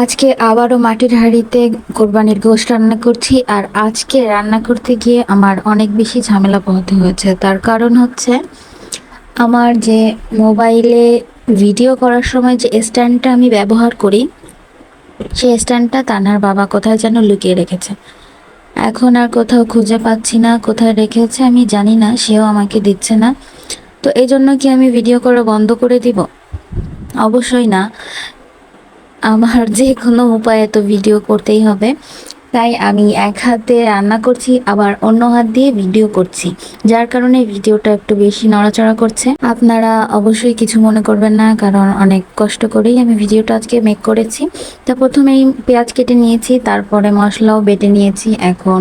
আজকে আবারও মাটির হাঁড়িতে কোরবানির গোশত রান্না করছি। আর আজকে রান্না করতে গিয়ে আমার অনেক বেশি ঝামেলা পোহাতে হয়েছে। তার কারণ হচ্ছে আমার যে মোবাইলে ভিডিও করার সময় যে স্ট্যান্ডটা আমি ব্যবহার করি, সেই স্ট্যান্ডটা তানহার বাবা কোথায় যেন লুকিয়ে রেখেছে। এখন আর কোথাও খুঁজে পাচ্ছি না, কোথায় রেখেছে আমি জানি না, সেও আমাকে দিচ্ছে না। তো এই জন্য কি আমি ভিডিও করা বন্ধ করে দিব? অবশ্যই না। আমার যে কোনো উপায়ে তো ভিডিও করতেই হবে। তাই আমি এক হাতে রান্না করছি, আবার অন্য হাত দিয়ে ভিডিও করছি, যার কারণে ভিডিওটা একটু বেশি নড়াচড়া করছে। আপনারা অবশ্যই কিছু মনে করবেন না, কারণ অনেক কষ্ট করেই আমি ভিডিওটা আজকে মেক করেছি। তা প্রথমেই পেঁয়াজ কেটে নিয়েছি, তারপরে মশলাও বেটে নিয়েছি। এখন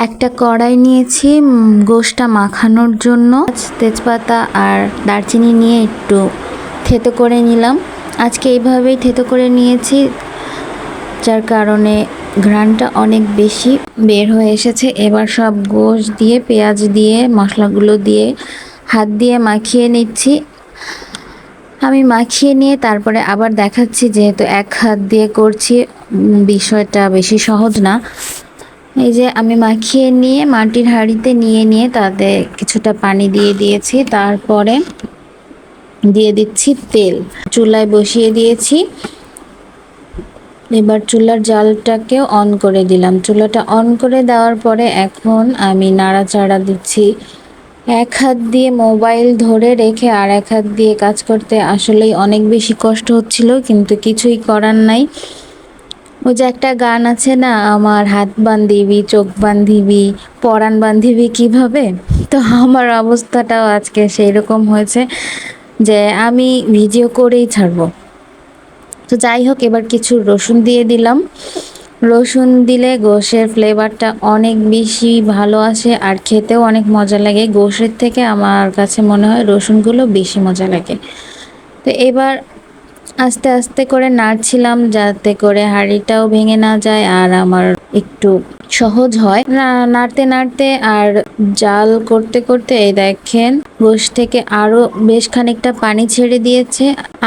একটা কড়াই নিয়েছি গোশটা মাখানোর জন্য। তেজপাতা আর দারচিনি নিয়ে একটু থেতো করে নিলাম। আজকে এইভাবেই থেতো করে নিয়েছি, যার কারণে ঘ্রাণটা অনেক বেশি বের হয়ে এসেছে। এবার সব গোশ দিয়ে, পেঁয়াজ দিয়ে, মশলাগুলো দিয়ে হাত দিয়ে মাখিয়ে নিচ্ছি। আমি মাখিয়ে নিয়ে তারপরে আবার দেখাচ্ছি, যেহেতু এক হাত দিয়ে করছি বিষয়টা বেশি সহজ না। এই যে আমি মাখিয়ে নিয়ে মাটির হাঁড়িতে নিয়ে তাতে কিছুটা পানি দিয়ে দিয়েছি। তারপরে দিয়ে দিচ্ছি তেল, চুলায় বসিয়ে দিয়েছি। এবার চুলার জালটাকেও অন করে দিলাম। চুলাটা অন করে দেওয়ার পরে এখন আমি নাড়াচাড়া দিচ্ছি। এক হাত দিয়ে মোবাইল ধরে রেখে আর এক হাত দিয়ে কাজ করতে আসলেই অনেক বেশি কষ্ট হচ্ছিল, কিন্তু কিছুই করার নাই। ওই যে একটা গান আছে না, আমার হাত বান্ধিবি, চোখ বান্ধিবি, পরাণ বান্ধিবি কিভাবে? তো আমার অবস্থাটাও আজকে সেই রকম হয়েছে যে আমি ভিডিও করেই ছাড়বো। তো যাই হোক, এবার কিছু রসুন দিয়ে দিলাম। রসুন দিলে গোশের ফ্লেভারটা অনেক বেশি ভালো আসে আর খেতেও অনেক মজা লাগে। গোশের থেকে আমার কাছে মনে হয় রসুনগুলো বেশি মজা লাগে। তো এবার আস্তে আস্তে করে নাড়ছিলাম, যাতে করে হাঁড়িটাও ভেঙে না যায় আর আমার একটু সহজ হয়। নাড়তে নাড়তে আর জাল করতে করতে এই দেখেন গোশ থেকে আরো বেশ খানিকটা পানি ছেড়ে দিয়েছে।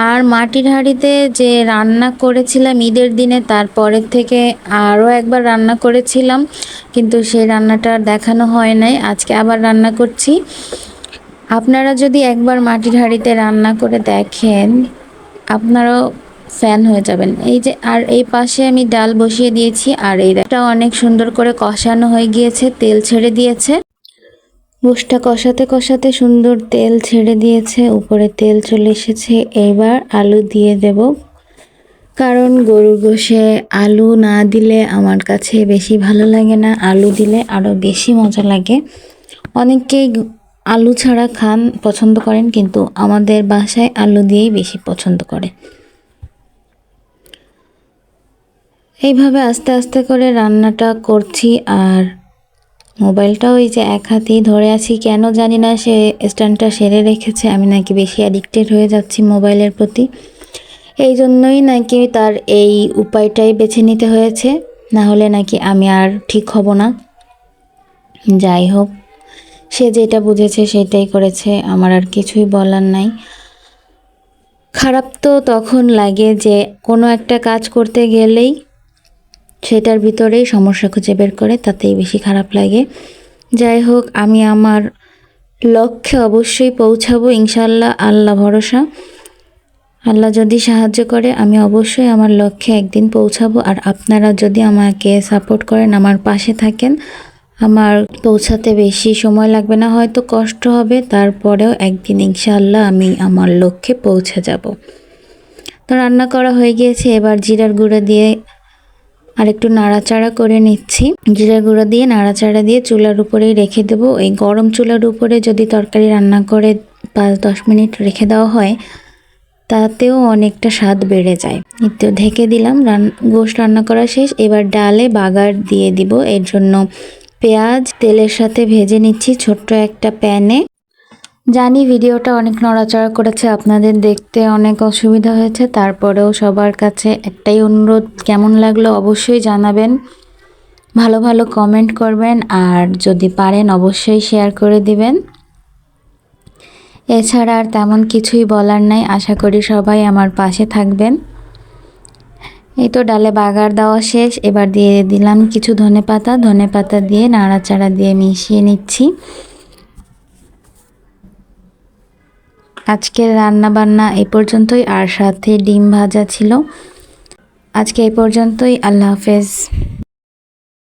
আর মাটির হাঁড়িতে যে রান্না করেছিলাম ঈদের দিনে, তারপরের থেকে আরও একবার রান্না করেছিলাম, কিন্তু সেই রান্নাটা দেখানো হয় নাই। আজকে আবার রান্না করছি। আপনারা যদি একবার মাটির হাঁড়িতে রান্না করে দেখেন, আপনারাও ফ্যান হয়ে যাবেন। এই যে আর এই পাশে আমি ডাল বসিয়ে দিয়েছি, আর এইটা অনেক সুন্দর করে কষানো হয়ে গিয়েছে, তেল ছেড়ে দিয়েছে। গোশটা কষাতে কষাতে সুন্দর তেল ছেড়ে দিয়েছে, উপরে তেল চলে এসেছে। এবার আলু দিয়ে দেব, কারণ গরুর গোশে আলু না দিলে আমার কাছে বেশি ভালো লাগে না, আলু দিলে আরও বেশি মজা লাগে। অনেকেই আলু ছাড়া খান পছন্দ করেন, কিন্তু আমাদের বাসায় আলু দিয়েই বেশি পছন্দ করে। এইভাবে আস্তে আস্তে করে রান্নাটা করছি। আর মোবাইলটাও এই যে এক হাতেই ধরে আছি, কেন জানি না সে স্ট্যান্ডটা সেরে রেখেছে। আমি নাকি বেশি অ্যাডিক্টেড হয়ে যাচ্ছি মোবাইলের প্রতি, এই জন্যই নাকি তার এই উপায়টাই বেছে নিতে হয়েছে, না হলে নাকি আমি আর ঠিক হব না। যাই হোক, সে যেটা বুঝেছে সেটাই করেছে, আমার আর কিছুই বলার নাই। খারাপ তো তখন লাগে যে কোনো একটা কাজ করতে গেলেই সেটার ভিতরেই সমস্যা খুঁজে বের করে, তাতেই বেশি খারাপ লাগে। যাই হোক, আমি আমার লক্ষ্যে অবশ্যই পৌঁছাবো ইনশাল্লাহ, আল্লাহ ভরসা। আল্লাহ যদি সাহায্য করে আমি অবশ্যই আমার লক্ষ্যে একদিন পৌঁছাবো। আর আপনারা যদি আমাকে সাপোর্ট করেন, আমার পাশে থাকেন, আমার পৌঁছাতে বেশি সময় লাগবে না, হয়তো কষ্ট হবে, তারপরেও একদিন ইনশাআল্লাহ আমি আমার লক্ষ্যে পৌঁছে যাব। তো রান্না করা হয়ে গিয়েছে, এবার জিরার গুঁড়া দিয়ে আর একটু নাড়াচাড়া করে নিচ্ছি। জিরার গুঁড়া দিয়ে নাড়াচাড়া দিয়ে চুলার উপরেই রেখে দেবো। এই গরম চুলার উপরে যদি তরকারি রান্না করে 5-10 মিনিট রেখে দেওয়া হয়, তাতেও অনেকটা স্বাদ বেড়ে যায়। তো ঢেকে দিলাম। গোশত রান্না করা শেষ। এবার ডালে বাগার দিয়ে দিব, এর জন্য পেঁয়াজ তেলের সাথে ভেজে নিচ্ছি ছোট্ট একটা প্যানে। জানি ভিডিওটা অনেক নড়াচড়া করেছে, আপনাদের দেখতে অনেক অসুবিধা হয়েছে, তারপরেও সবার কাছে একটাই অনুরোধ, কেমন লাগলো অবশ্যই জানাবেন, ভালো ভালো কমেন্ট করবেন, আর যদি পারেন অবশ্যই শেয়ার করে দিবেন। এছাড়া আর তেমন কিছুই বলার নাই। আশা করি সবাই আমার পাশে থাকবেন। এই তো ডালে বাগার দেওয়া শেষ, এবার দিয়ে দিলাম কিছু ধনেপাতা দিয়ে নাড়াচাড়া দিয়ে মিশিয়ে নিচ্ছি। আজকের রান্না বান্না এই পর্যন্তই, আর সাথে ডিম ভাজা ছিল। আজকে এই পর্যন্তই, আল্লাহ হাফেজ।